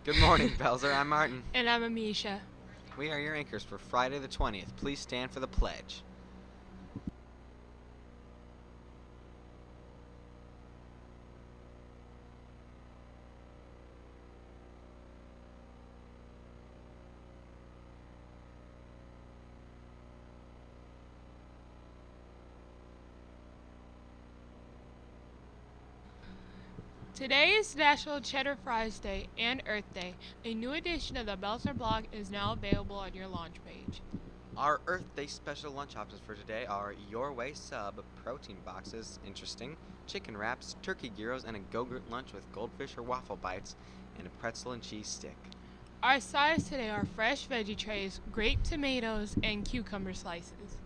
Good morning, Belzer. I'm Martin. And I'm Amisha. We are your anchors for Friday the 20th. Please stand for the pledge. Today is National Cheddar Fries Day and Earth Day. A new edition of the Belzer blog is now available on your launch page. Our Earth Day special lunch options for today are Your Way Sub protein boxes, interesting, chicken wraps, turkey gyros, and a Go-Gurt lunch with goldfish or waffle bites, and a pretzel and cheese stick. Our sides today are fresh veggie trays, grape tomatoes, and cucumber slices.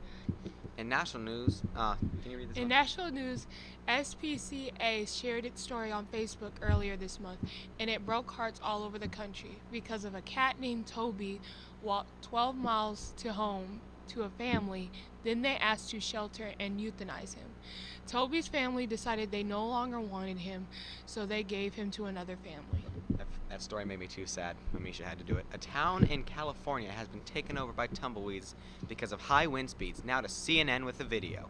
In national news, can you read this In one? national news, SPCA shared its story on Facebook earlier this month, and it broke hearts all over the country because of a cat named Toby walked 12 miles to home to a family, then they asked to shelter and euthanize him. Toby's family decided they no longer wanted him, so they gave him to another family. That story made me too sad. Amisha had to do it. A town in California has been taken over by tumbleweeds because of high wind speeds. Now to CNN with a video.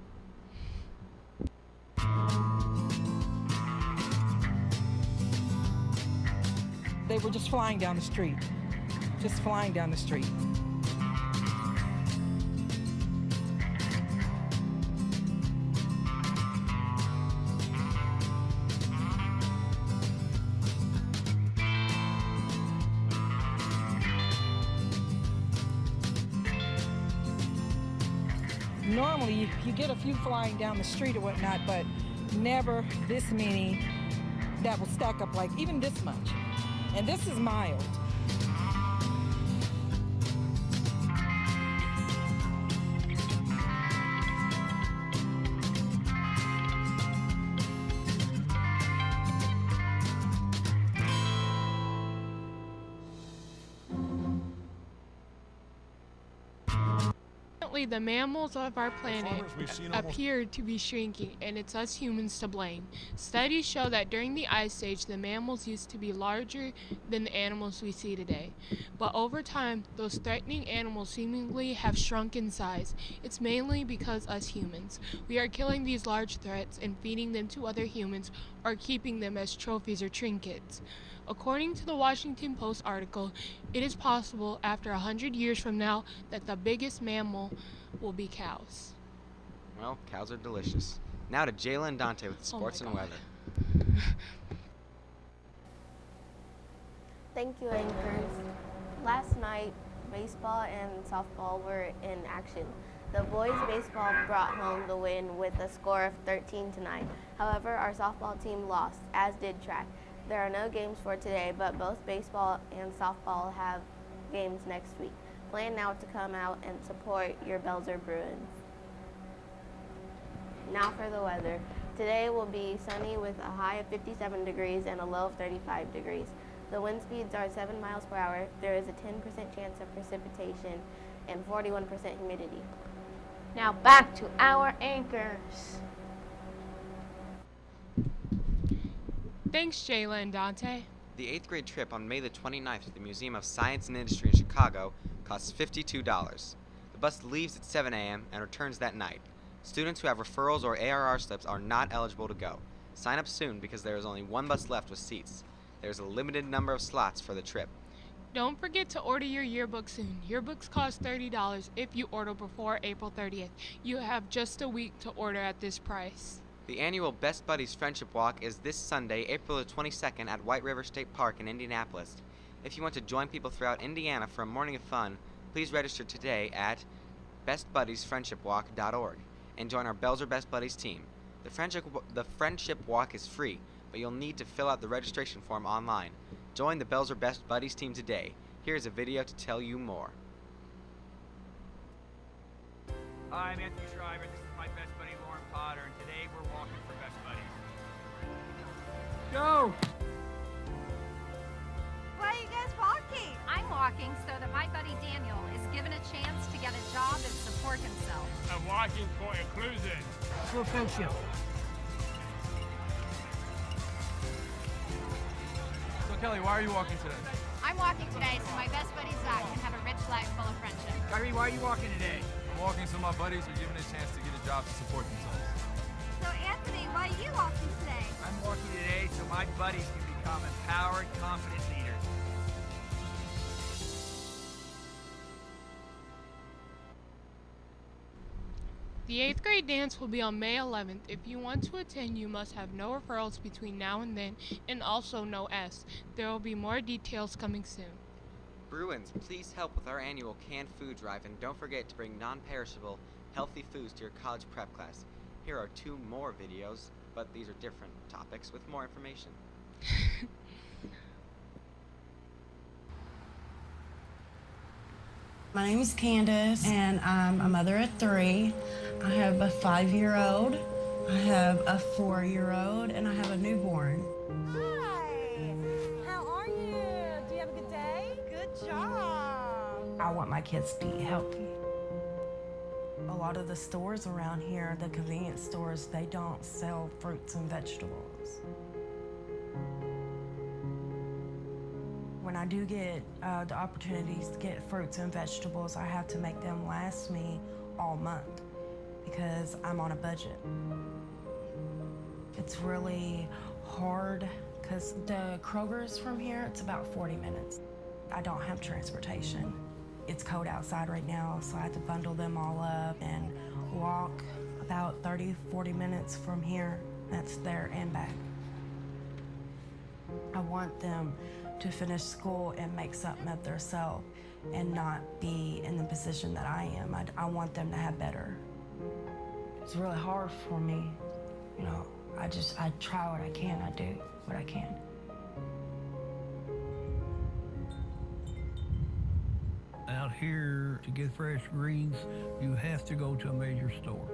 They were just flying down the street. Just flying down the street. Normally, you get a few flying down the street or whatnot, but never this many that will stack up like even this much. And this is mild. The mammals of our planet appear to be shrinking, and it's us humans to blame. Studies show that during the Ice Age, the mammals used to be larger than the animals we see today. But over time, those threatening animals seemingly have shrunk in size. It's mainly because us humans. We are killing these large threats and feeding them to other humans or keeping them as trophies or trinkets. According to the Washington Post article, it is possible after 100 years from now that the biggest mammal will be cows. Well, cows are delicious. Now to Jayla and Dante with sports and weather. Thank you, anchors. Last night, baseball and softball were in action. The boys' baseball brought home the win with a score of 13-9. However, our softball team lost, as did track. There are no games for today, but both baseball and softball have games next week. Plan now to come out and support your Belzer Bruins. Now for the weather. Today will be sunny with a high of 57 degrees and a low of 35 degrees. The wind speeds are 7 miles per hour. There is a 10% chance of precipitation and 41% humidity. Now back to our anchors. Thanks, Jayla and Dante. The 8th grade trip on May the 29th to the Museum of Science and Industry in Chicago costs $52. The bus leaves at 7 a.m. and returns that night. Students who have referrals or ARR slips are not eligible to go. Sign up soon because there is only one bus left with seats. There is a limited number of slots for the trip. Don't forget to order your yearbook soon. Yearbooks cost $30 if you order before April 30th. You have just a week to order at this price. The annual Best Buddies Friendship Walk is this Sunday, April the 22nd at White River State Park in Indianapolis. If you want to join people throughout Indiana for a morning of fun, please register today at bestbuddiesfriendshipwalk.org and join our Belzer Best Buddies team. The Friendship Walk is free, but you'll need to fill out the registration form online. Join the Belzer Best Buddies team today. Here's a video to tell you more. Hi, I'm Anthony Shriver. This is my best buddy, Lauren Potter, and today we're walking for Best Buddies. Go! Why are you guys walking? I'm walking so that my buddy Daniel is given a chance to get a job and support himself. I'm walking for inclusion. For friendship. So Kelly, why are you walking today? I'm walking today so my best buddy Zach can have a rich life full of friendship. Kyrie, why are you walking today? I'm walking so my buddies are given a chance to get a job to support themselves. So Anthony, why are you walking today? I'm walking today so my buddies can become empowered, confident leaders. The 8th grade dance will be on May 11th. If you want to attend, you must have no referrals between now and then, and also no S. There will be more details coming soon. Bruins, please help with our annual canned food drive, and don't forget to bring non-perishable, healthy foods to your college prep class. Here are 2 more videos, but these are different topics with more information. My name is Candace, and I'm a mother of 3. I have a 5-year-old, I have a 4-year-old, and I have a newborn. Hi. How are you? Do you have a good day? Good job. I want my kids to be healthy. A lot of the stores around here, the convenience stores, they don't sell fruits and vegetables. When I do get the opportunities to get fruits and vegetables, I have to make them last me all month because I'm on a budget. It's really hard because the Kroger's from here, it's about 40 minutes. I don't have transportation. It's cold outside right now, so I have to bundle them all up and walk about 30, 40 minutes from here. That's there and back. I want them to finish school and make something of themselves and not be in the position that I am. I want them to have better. It's really hard for me. You know, I try what I can, I do what I can. Out here, to get fresh greens, you have to go to a major store.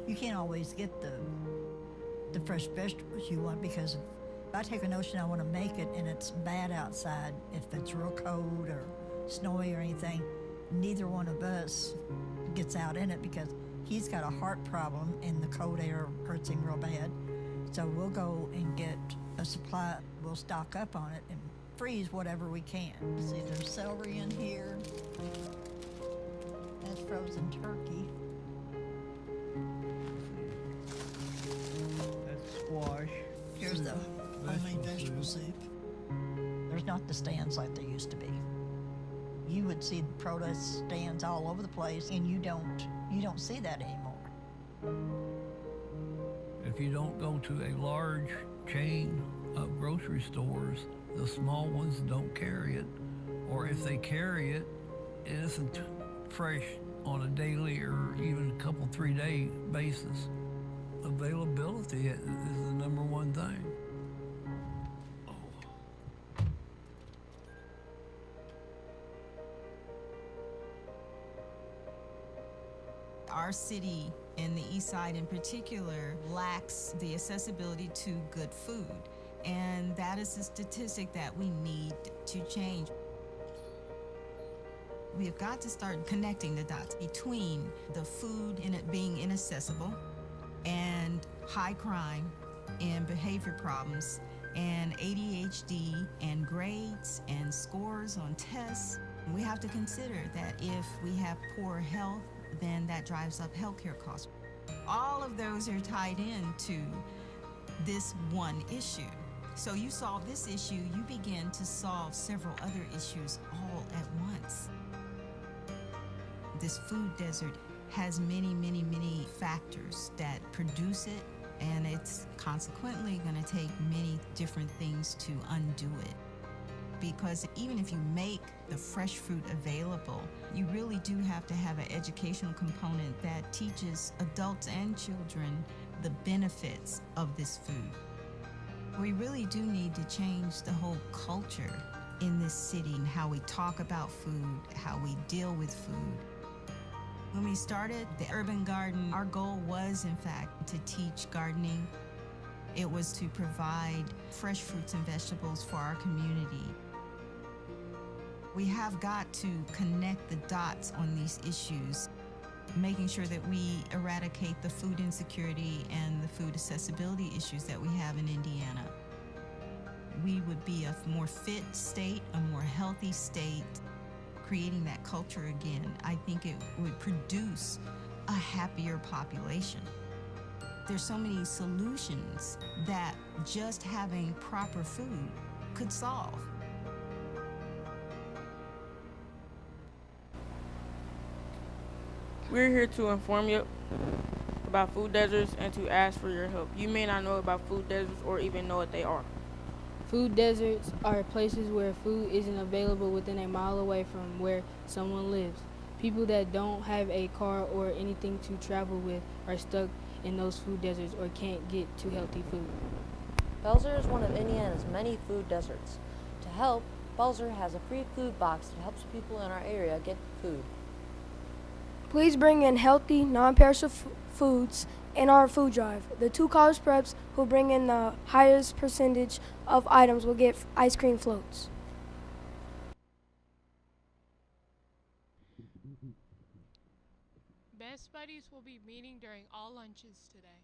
You can't always get the fresh vegetables you want because if I take a notion I want to make it and it's bad outside, if it's real cold or snowy or anything, neither one of us gets out in it because he's got a heart problem and the cold air hurts him real bad. So we'll go and get a supply, we'll stock up on it and freeze whatever we can. See, there's celery in here. That's frozen turkey. That's squash. Here's the homemade vegetable soup. There's not the stands like there used to be. You would see the produce stands all over the place, and you don't see that anymore. If you don't go to a large chain of grocery stores, the small ones don't carry it, or if they carry it, it isn't fresh on a daily or even a couple 3-day basis. Availability is the number one thing. Our city, and the East Side in particular, lacks the accessibility to good food. And that is a statistic that we need to change. We have got to start connecting the dots between the food and it being inaccessible and high crime and behavior problems and ADHD and grades and scores on tests. We have to consider that if we have poor health, then that drives up healthcare costs. All of those are tied into this one issue. So you solve this issue, you begin to solve several other issues all at once. This food desert has many, many, many factors that produce it, and it's consequently going to take many different things to undo it. Because even if you make the fresh fruit available, you really do have to have an educational component that teaches adults and children the benefits of this food. We really do need to change the whole culture in this city and how we talk about food, how we deal with food. When we started the Urban Garden, our goal was, in fact, to teach gardening. It was to provide fresh fruits and vegetables for our community. We have got to connect the dots on these issues. making sure that we eradicate the food insecurity and the food accessibility issues that we have in Indiana. We would be a more fit state, a more healthy state, creating that culture again. I think it would produce a happier population. There's so many solutions that just having proper food could solve. We're here to inform you about food deserts and to ask for your help. You may not know about food deserts or even know what they are. Food deserts are places where food isn't available within a mile away from where someone lives. People that don't have a car or anything to travel with are stuck in those food deserts or can't get to healthy food. Belzer is one of Indiana's many food deserts. To help, Belzer has a free food box that helps people in our area get food. Please bring in healthy, non-perishable foods in our food drive. The 2 college preps who bring in the highest percentage of items will get ice cream floats. Best buddies will be meeting during all lunches today.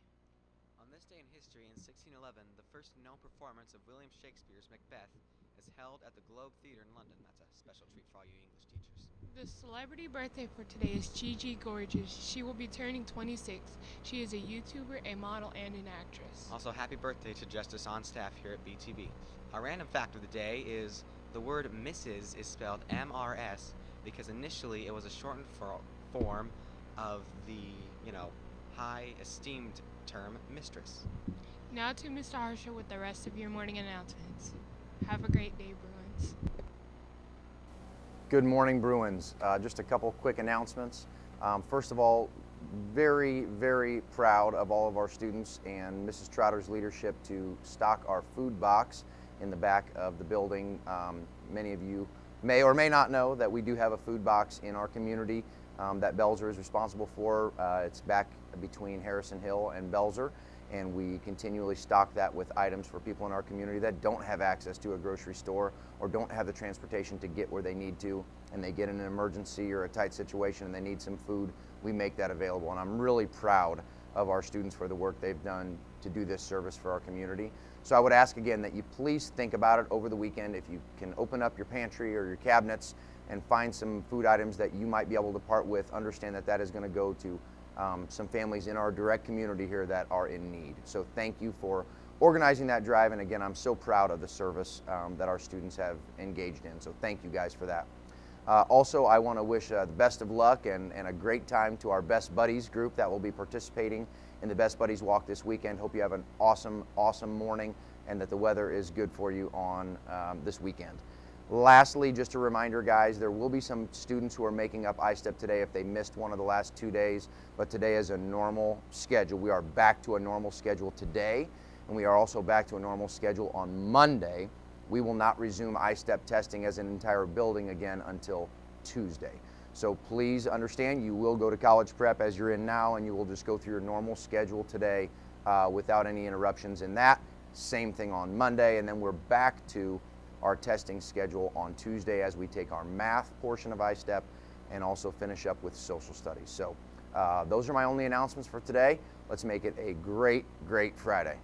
On this day in history, in 1611, the first known performance of William Shakespeare's Macbeth is held at the Globe Theatre in London. That's a special treat for all you English teachers. The celebrity birthday for today is Gigi Gorgeous. She will be turning 26. She is a YouTuber, a model, and an actress. Also, happy birthday to Justice on staff here at BTV. Our random fact of the day is the word Mrs. is spelled MRS because initially it was a shortened form of the, high esteemed term mistress. Now to Mr. Harsha with the rest of your morning announcements. Have a great day, Bruins. Good morning, Bruins. Just a couple quick announcements. First of all, very, very proud of all of our students and Mrs. Trotter's leadership to stock our food box in the back of the building. Many of you may or may not know that we do have a food box in our community that Belzer is responsible for. It's back between Harrison Hill and Belzer, and we continually stock that with items for people in our community that don't have access to a grocery store or don't have the transportation to get where they need to, and they get in an emergency or a tight situation and they need some food. We make that available, and I'm really proud of our students for the work they've done to do this service for our community. So I would ask again that you please think about it over the weekend. If you can open up your pantry or your cabinets and find some food items that you might be able to part with, understand that that is going to go to some families in our direct community here that are in need. So thank you for organizing that drive, and again, I'm so proud of the service that our students have engaged in. So thank you guys for that. Also, I want to wish the best of luck and a great time to our Best Buddies group that will be participating in the Best Buddies Walk this weekend. Hope you have an awesome, awesome morning and that the weather is good for you on this weekend. Lastly, just a reminder, guys, there will be some students who are making up I-STEP today if they missed one of the last 2 days, but today is a normal schedule. We are back to a normal schedule today, and we are also back to a normal schedule on Monday. We will not resume I-STEP testing as an entire building again until Tuesday. So please understand, you will go to college prep as you're in now, and you will just go through your normal schedule today without any interruptions in that. Same thing on Monday, and then we're back to our testing schedule on Tuesday as we take our math portion of I-STEP and also finish up with social studies. So those are my only announcements for today. Let's make it a great, great Friday.